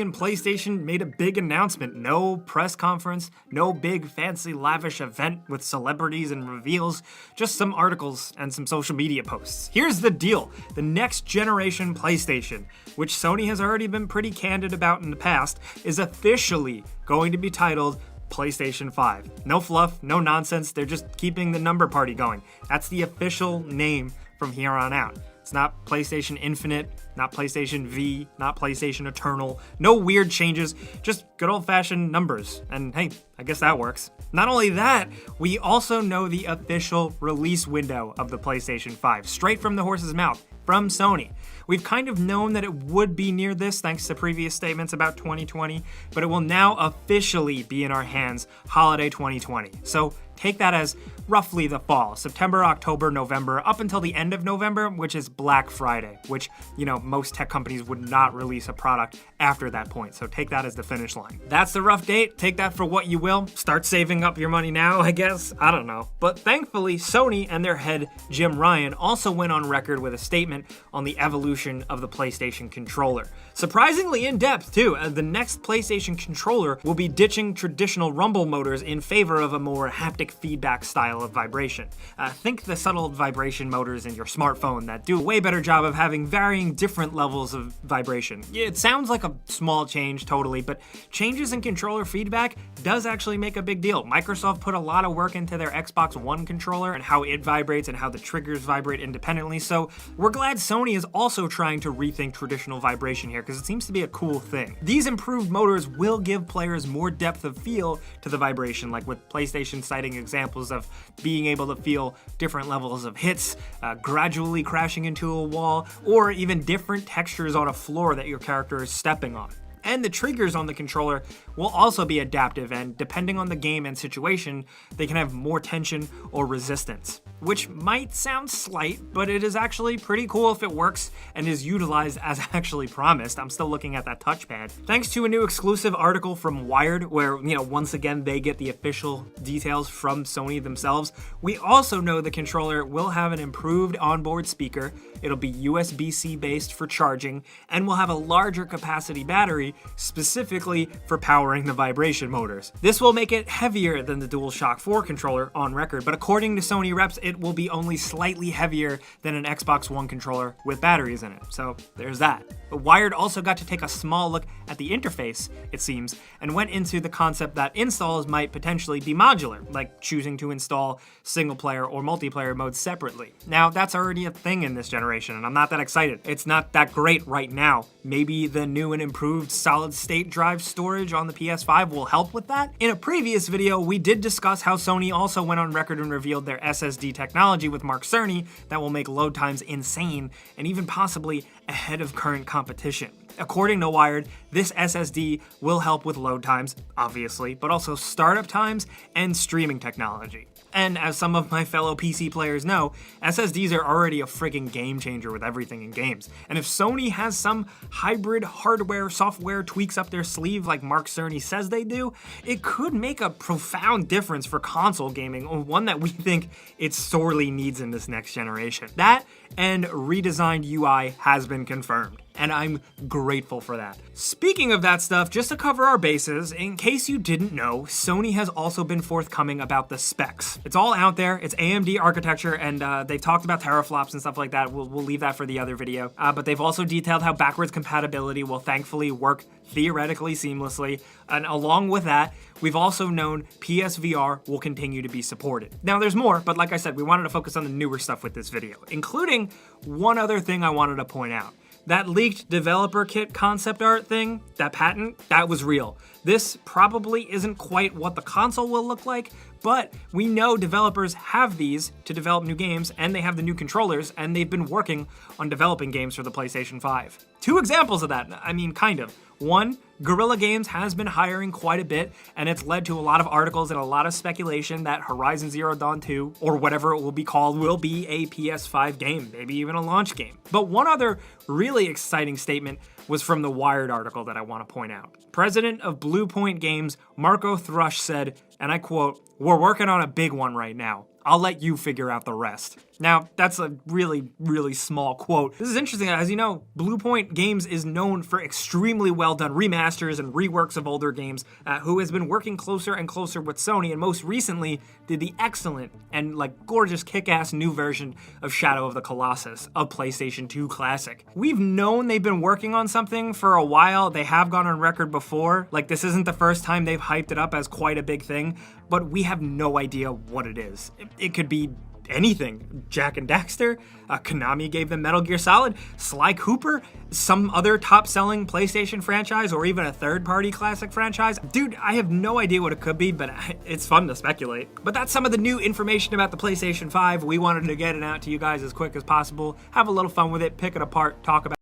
And PlayStation made a big announcement. No press conference, no big fancy lavish event with celebrities and reveals, just some articles and some social media posts. Here's the deal. The next generation PlayStation, which Sony has already been pretty candid about in the past, is officially going to be titled PlayStation 5. No fluff, no nonsense, they're just keeping the number party going. That's the official name from here on out. It's not PlayStation Infinite, not PlayStation V, not PlayStation Eternal. No weird changes, just good old-fashioned numbers. And hey, I guess that works. Not only that, we also know the official release window of the PlayStation 5, straight from the horse's mouth, from Sony. We've kind of known that it would be near this thanks to previous statements about 2020, but it will now officially be in our hands holiday 2020. So take that as roughly the fall, September, October, November, up until the end of November, which is Black Friday, which, most tech companies would not release a product after that point. So take that as the finish line. That's the rough date. Take that for what you will. Start saving up your money now, I guess. I don't know. But thankfully, Sony and their head, Jim Ryan, also went on record with a statement on the evolution of the PlayStation controller. Surprisingly in depth, too, as the next PlayStation controller will be ditching traditional rumble motors in favor of a more haptic feedback style of vibration. Think the subtle vibration motors in your smartphone that do a way better job of having varying different levels of vibration. It sounds like a small change totally, but changes in controller feedback does actually make a big deal. Microsoft put a lot of work into their Xbox One controller and how it vibrates and how the triggers vibrate independently, so we're glad Sony is also trying to rethink traditional vibration here because it seems to be a cool thing. These improved motors will give players more depth of feel to the vibration, like with PlayStation citing examples of being able to feel different levels of hits, gradually crashing into a wall, or even different textures on a floor that your character is stepping on. And the triggers on the controller will also be adaptive, and depending on the game and situation, they can have more tension or resistance. Which might sound slight, but it is actually pretty cool if it works and is utilized as actually promised. I'm still looking at that touchpad. Thanks to a new exclusive article from Wired, where, once again, they get the official details from Sony themselves, we also know the controller will have an improved onboard speaker, it'll be USB-C based for charging, and will have a larger capacity battery specifically for powering the vibration motors. This will make it heavier than the DualShock 4 controller on record, but according to Sony reps, it will be only slightly heavier than an Xbox One controller with batteries in it. So there's that. But Wired also got to take a small look at the interface, it seems, and went into the concept that installs might potentially be modular, like choosing to install single player or multiplayer modes separately. Now, that's already a thing in this generation, and I'm not that excited. It's not that great right now. Maybe the new and improved solid-state drive storage on the PS5 will help with that? In a previous video, we did discuss how Sony also went on record and revealed their SSD technology with Mark Cerny that will make load times insane and even possibly ahead of current competition. According to Wired, this SSD will help with load times, obviously, but also startup times and streaming technology. And as some of my fellow PC players know, SSDs are already a friggin' game changer with everything in games. And if Sony has some hybrid hardware-software tweaks up their sleeve like Mark Cerny says they do, it could make a profound difference for console gaming, one that we think it sorely needs in this next generation. That and redesigned UI has been confirmed, and I'm grateful for that. Speaking of that stuff, just to cover our bases, in case you didn't know, Sony has also been forthcoming about the specs. It's all out there, it's AMD architecture, and they've talked about teraflops and stuff like that. We'll leave that for the other video. But they've also detailed how backwards compatibility will thankfully work theoretically seamlessly, and along with that, we've also known PSVR will continue to be supported. Now there's more, but like I said, we wanted to focus on the newer stuff with this video, including one other thing I wanted to point out. That leaked developer kit concept art thing, that patent, that was real. This probably isn't quite what the console will look like, but we know developers have these to develop new games, and they have the new controllers, and they've been working on developing games for the PlayStation 5. Two examples of that, kind of. One, Guerrilla Games has been hiring quite a bit, and it's led to a lot of articles and a lot of speculation that Horizon Zero Dawn 2, or whatever it will be called, will be a PS5 game, maybe even a launch game. But one other really exciting statement was from the Wired article that I want to point out. President of Blue Point Games, Marco Thrush said, and I quote, "We're working on a big one right now. I'll let you figure out the rest. Now, that's a really, really small quote. This is interesting. As you know, Bluepoint Games is known for extremely well done remasters and reworks of older games, who has been working closer and closer with Sony, and most recently did the excellent and gorgeous kick-ass new version of Shadow of the Colossus, a PlayStation 2 classic. We've known they've been working on something for a while. They have gone on record before. This isn't the first time they've hyped it up as quite a big thing, but we have no idea what it is. It could be anything. Jak and Daxter, Konami gave them Metal Gear Solid, Sly Cooper, some other top-selling PlayStation franchise, or even a third-party classic franchise. Dude, I have no idea what it could be, but it's fun to speculate. But that's some of the new information about the PlayStation 5. We wanted to get it out to you guys as quick as possible, have a little fun with it, pick it apart, talk about